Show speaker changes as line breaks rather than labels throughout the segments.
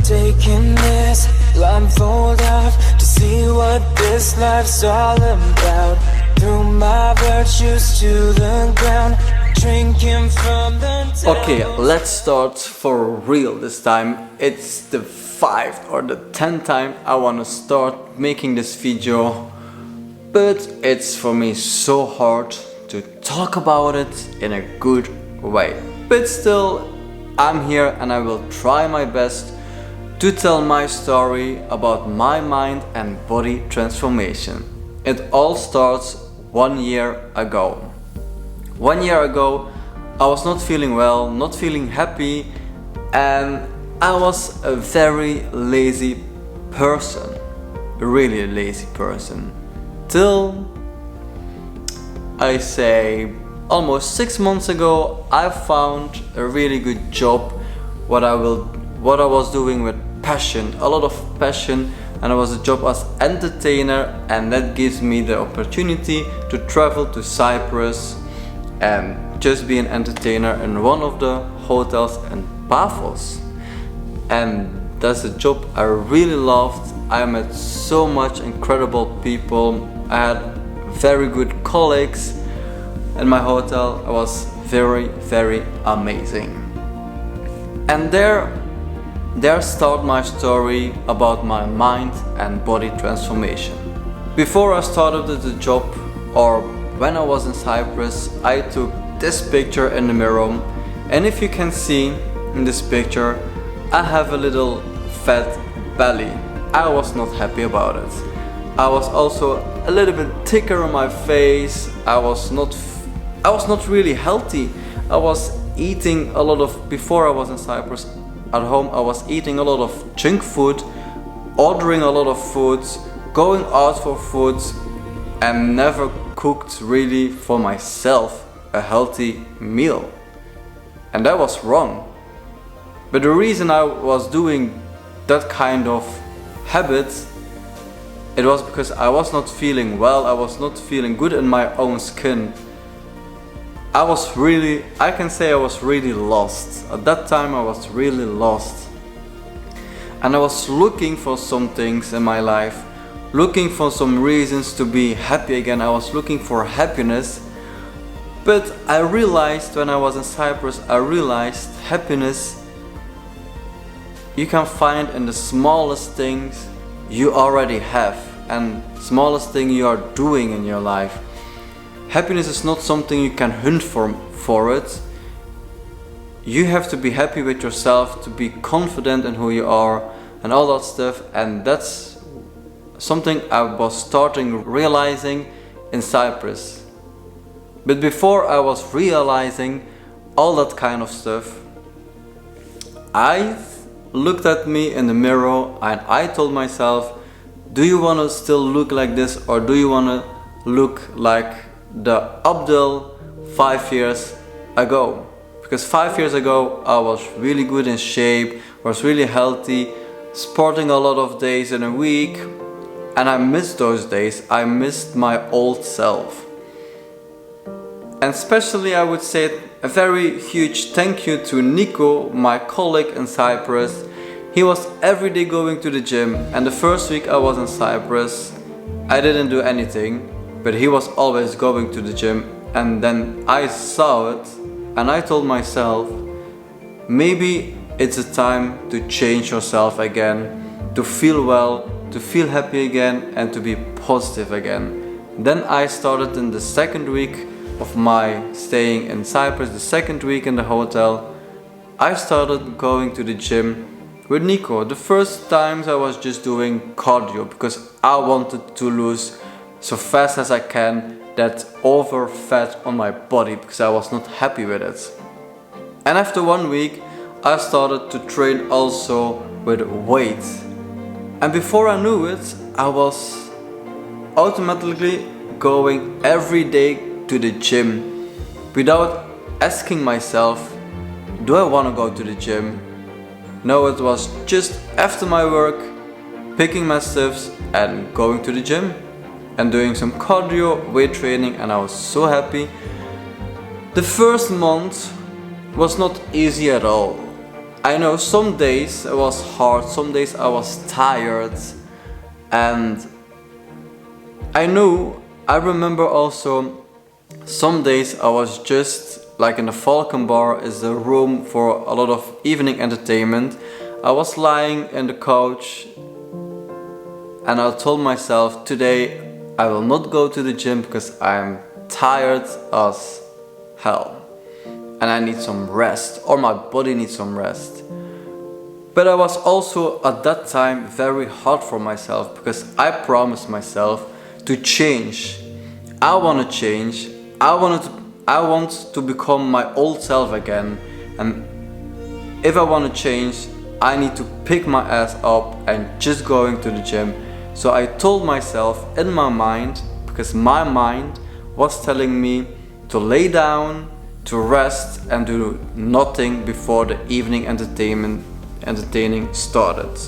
taking this blindfold off to see what this life's all about. Threw my virtues to the ground, drinking from the
Okay, let's start for real this time. It's the 5th or the 10th time I wanna start making this video, but it's for me so hard to talk about it in a good way. But still, I'm here and I will try my best to tell my story about my mind and body transformation. It all starts 1 year ago. 1 year ago, I was not feeling well, not feeling happy, and I was a very lazy person. Really a lazy person. Till I say almost 6 months ago, I found a really good job. What I was doing with passion, a lot of passion, and it was a job as entertainer, and that gives me the opportunity to travel to Cyprus and just be an entertainer in one of the hotels in Paphos. And that's a job I really loved. I met so much incredible people. I had very good colleagues in my hotel. It was very, very amazing. And there start my story about my mind and body transformation. Before I started the job, or when I was in Cyprus, I took this picture in the mirror, and if you can see in this picture, I have a little fat belly. I was not happy about it. I was also a little bit thicker on my face. I was not really healthy. I was eating a lot of, before I was in Cyprus, at home I was eating a lot of junk food, ordering a lot of foods, going out for food, and never cooked really for myself a healthy meal. And that was wrong. But the reason I was doing that kind of habits, it was because I was not feeling well, I was not feeling good in my own skin. I can say I was really lost. At that time I was really lost. And I was looking for some things in my life, looking for some reasons to be happy again. I was looking for happiness. But I realized when I was in Cyprus, I realized happiness you can find in the smallest things you already have and smallest thing you are doing in your life. Happiness is not something you can hunt for it. You have to be happy with yourself, to be confident in who you are and all that stuff, and that's something I was starting realizing in Cyprus. But before I was realizing all that kind of stuff, I looked at me in the mirror and I told myself, do you want to still look like this, or do you want to look like the Abdel 5 years ago? Because 5 years ago I was really good in shape, was really healthy, sporting a lot of days in a week, and I missed those days. I missed my old self. And especially I would say a very huge thank you to Nico, my colleague in Cyprus. He was every day going to the gym, and the first week I was in Cyprus, I didn't do anything, but he was always going to the gym. And then I saw it and I told myself, maybe it's a time to change yourself again, to feel well, to feel happy again, and to be positive again. Then I started in the second week of my staying in Cyprus, the second week in the hotel, I started going to the gym with Nico. The first times I was just doing cardio because I wanted to lose so fast as I can that over fat on my body because I was not happy with it. And after 1 week I started to train also with weight. And before I knew it, I was automatically going every day to the gym without asking myself, do I want to go to the gym? No, it was just after my work, picking my stuffs and going to the gym and doing some cardio, weight training, and I was so happy. The first month was not easy at all. I know some days it was hard, some days I was tired, and I remember also some days I was just like in the Falcon Bar is a room for a lot of evening entertainment. I was lying in the couch and I told myself, today I will not go to the gym because I'm tired as hell and I need some rest, or my body needs some rest. But I was also at that time very hard for myself because I promised myself to change. I want to change. I want to become my old self again, and if I want to change, I need to pick my ass up and just going to the gym. So I told myself in my mind, because my mind was telling me to lay down, to rest and do nothing before the evening entertaining started.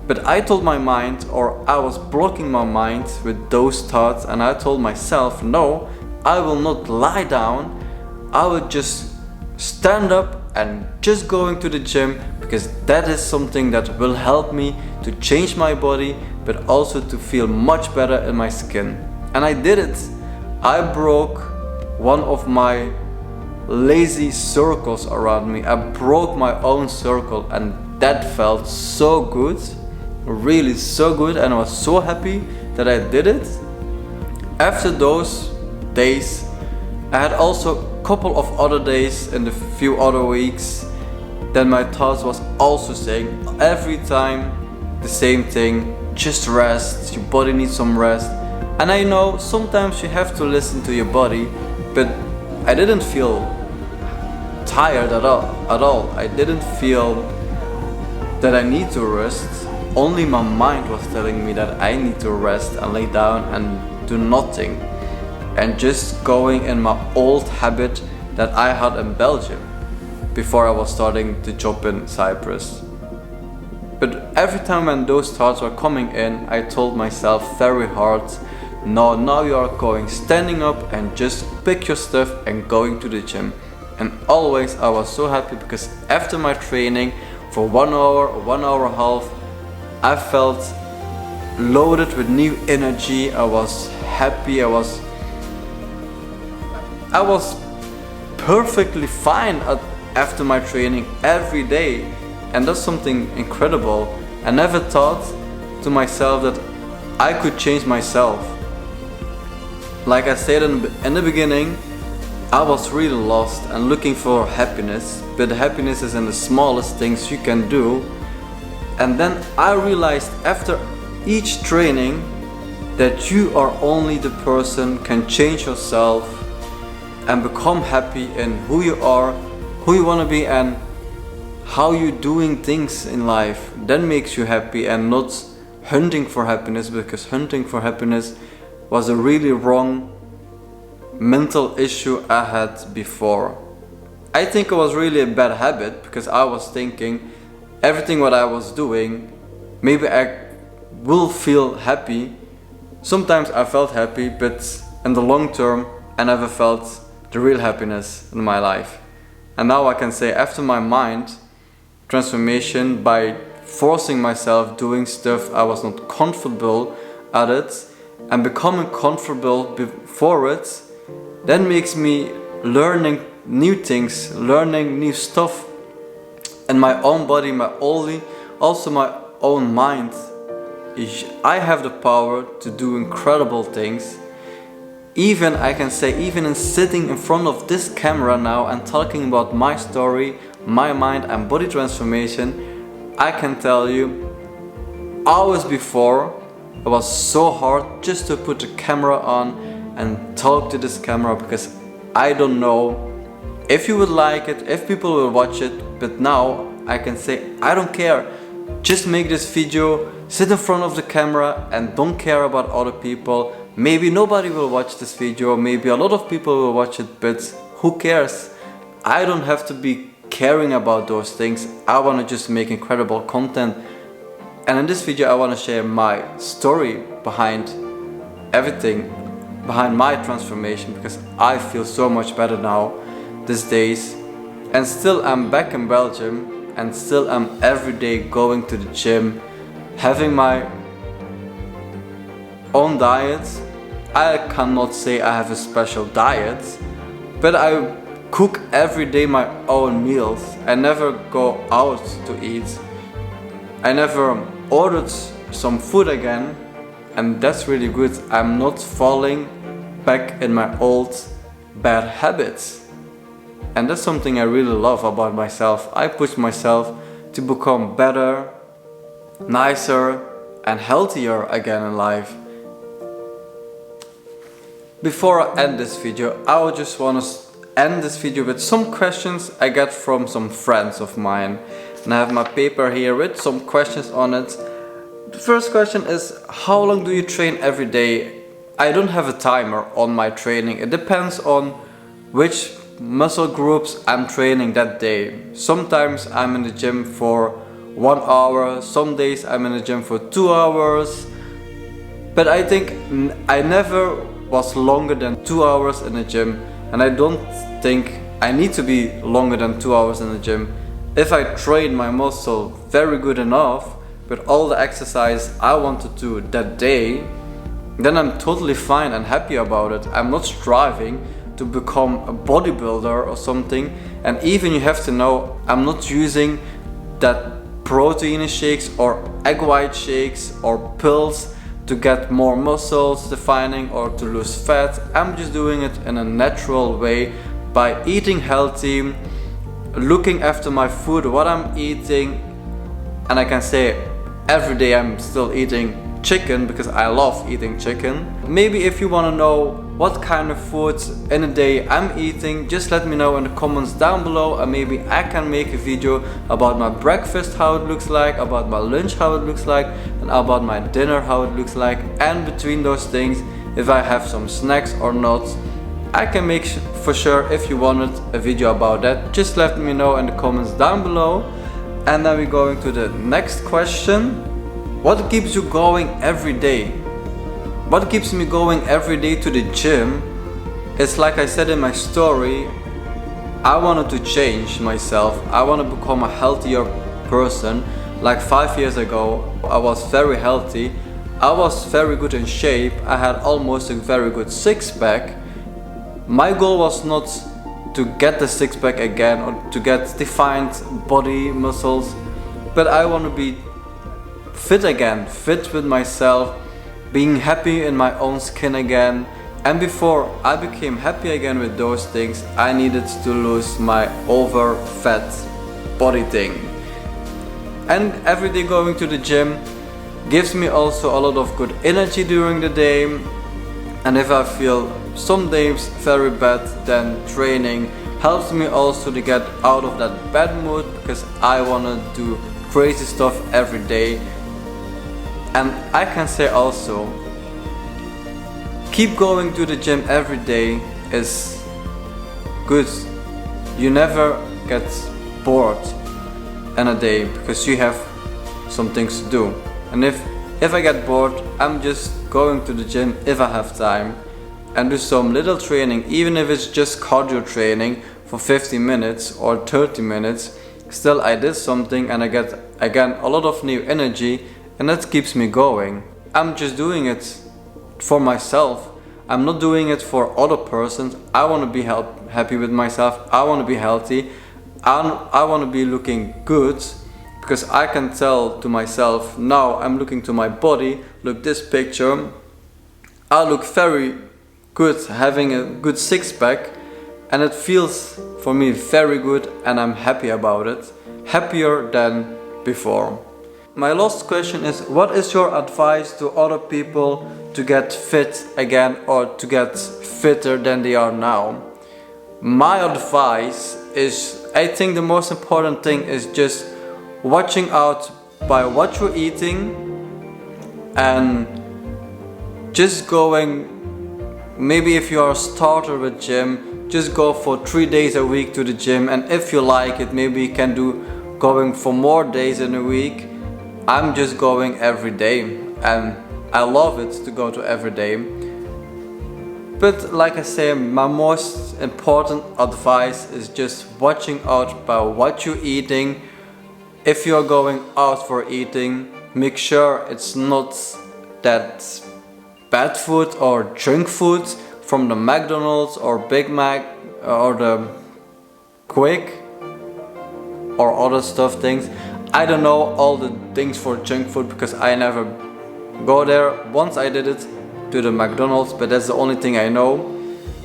But I told my mind, or I was blocking my mind with those thoughts, and I told myself, no, I will not lie down, I will just stand up and just going to the gym, because that is something that will help me to change my body, but also to feel much better in my skin. And I did it. I broke one of my lazy circles around me. I broke my own circle, and that felt so good, really so good, and I was so happy that I did it. After those days, I had also a couple of other days in the few other weeks. Then my thoughts was also saying every time the same thing, just rest, your body needs some rest. And I know sometimes you have to listen to your body, but I didn't feel tired at all. I didn't feel that I need to rest. Only my mind was telling me that I need to rest and lay down and do nothing, and just going in my old habit that I had in Belgium before I was starting the job in Cyprus. But every time when those thoughts were coming in, I told myself very hard, no, now you are going, standing up and just pick your stuff and going to the gym. And always I was so happy because after my training for 1 hour or 1 hour and a half, I felt loaded with new energy. I was happy, I was perfectly fine after my training every day, and that's something incredible. I never thought to myself that I could change myself. Like I said in the beginning, I was really lost and looking for happiness, but happiness is in the smallest things you can do. And then I realized after each training that you are only the person can change yourself and become happy in who you are, who you want to be, and how you're doing things in life. That makes you happy, and not hunting for happiness, because hunting for happiness was a really wrong mental issue I had before. I think it was really a bad habit, because I was thinking everything what I was doing, maybe I will feel happy. Sometimes I felt happy, but in the long term I never felt the real happiness in my life. And now I can say after my mind transformation, by forcing myself doing stuff I was not comfortable at it and becoming comfortable before it, that makes me learning new things, learning new stuff in my own body, also my own mind. I have the power to do incredible things. Even I can say, even in sitting in front of this camera now and talking about my story, my mind and body transformation, I can tell you, hours before it was so hard just to put the camera on and talk to this camera, because I don't know if you would like it, if people will watch it. But now I can say, I don't care, just make this video, sit in front of the camera and don't care about other people. Maybe nobody will watch this video, maybe a lot of people will watch it, but who cares? I don't have to be caring about those things. I want to just make incredible content. And in this video I want to share my story behind everything, behind my transformation, because I feel so much better now these days. And still I'm back in Belgium. and still I'm every day going to the gym, having my own diet. I cannot say I have a special diet, but I cook every day my own meals. I never go out to eat. I never ordered some food again, and that's really good. I'm not falling back in my old bad habits. And that's something I really love about myself. I push myself to become better, nicer, and healthier again in life. Before I end this video, I would just want to end this video with some questions I get from some friends of mine. And I have my paper here with some questions on it. The first question is, how long do you train every day? I don't have a timer on my training. It depends on which muscle groups I'm training that day. Sometimes I'm in the gym for 1 hour, some days I'm in the gym for 2 hours. But I think I never was longer than 2 hours in the gym, and I don't think I need to be longer than 2 hours in the gym. If I train my muscle very good enough with all the exercise I want to do that day, then I'm totally fine and happy about it. I'm not striving to become a bodybuilder or something. And even you have to know, I'm not using that protein shakes or egg white shakes or pills to get more muscles defining or to lose fat. I'm just doing it in a natural way by eating healthy, looking after my food, what I'm eating. And I can say every day I'm still eating chicken because I love eating chicken. Maybe if you want to know what kind of foods in a day I'm eating, just let me know in the comments down below, and maybe I can make a video about my breakfast, how it looks like, about my lunch, how it looks like, and about my dinner, how it looks like, and between those things, if I have some snacks or not. I can make for sure, if you wanted a video about that, just let me know in the comments down below. And then we're going to the next question. What keeps you going every day? What keeps me going every day to the gym? It's like I said in my story, I wanted to change myself. I want to become a healthier person. Like 5 years ago, I was very healthy. I was very good in shape. I had almost a very good six-pack. My goal was not to get the six-pack again or to get defined body muscles, but I want to be fit again, fit with myself, being happy in my own skin again. And before I became happy again with those things, I needed to lose my over fat body thing. And every day going to the gym gives me also a lot of good energy during the day. And if I feel some days very bad, then training helps me also to get out of that bad mood, because I want to do crazy stuff every day. And I can say also, keep going to the gym every day is good. You never get bored in a day because you have some things to do. And if I get bored, I'm just going to the gym if I have time and do some little training, even if it's just cardio training for 50 minutes or 30 minutes. Still I did something and I get again a lot of new energy, and that keeps me going. I'm just doing it for myself. I'm not doing it for other persons. I want to be happy with myself. I want to be healthy. I want to be looking good, because I can tell to myself, now I'm looking to my body, look this picture, I look very good having a good six-pack, and it feels for me very good and I'm happy about it, happier than before. My last question is, what is your advice to other people to get fit again or to get fitter than they are now? My advice is, I think the most important thing is just watching out by what you're eating and just going, maybe if you are a starter with gym, just go for 3 days a week to the gym, and if you like it, maybe you can do going for more days in a week. I'm just going every day and I love it to go to every day. But like I say, my most important advice is just watching out by what you're eating, if you're going out for eating, make sure it's not that bad food or junk food from the McDonald's or Big Mac or the Quick or other stuff things. I don't know all the things for junk food because I never go there. Once I did it to the McDonald's, but that's the only thing I know.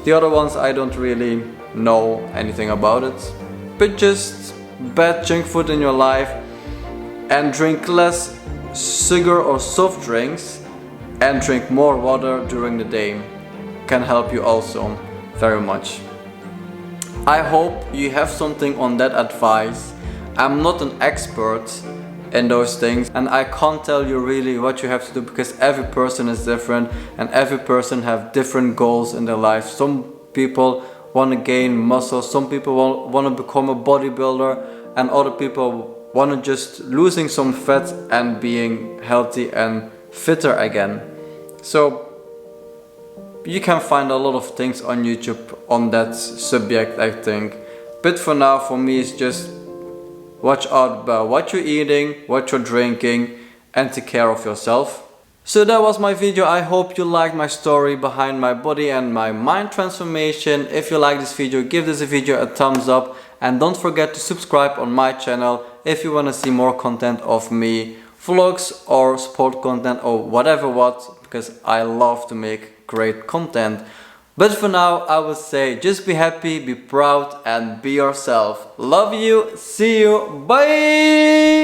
The other ones I don't really know anything about it. But just bad junk food in your life and drink less sugar or soft drinks and drink more water during the day can help you also very much. I hope you have something on that advice. I'm not an expert in those things and I can't tell you really what you have to do because every person is different and every person have different goals in their life. Some people want to gain muscle, some people want to become a bodybuilder, and other people want to just losing some fat and being healthy and fitter again. So you can find a lot of things on YouTube on that subject, I think. But for now, for me, it's just watch out about what you're eating, what you're drinking, and take care of yourself. So that was my video. I hope you liked my story behind my body and my mind transformation. If you like this video, give this video a thumbs up and don't forget to subscribe on my channel if you want to see more content of me, vlogs or sport content or whatever because I love to make great content. But for now I would say just be happy, be proud and be yourself. Love you, see you, bye!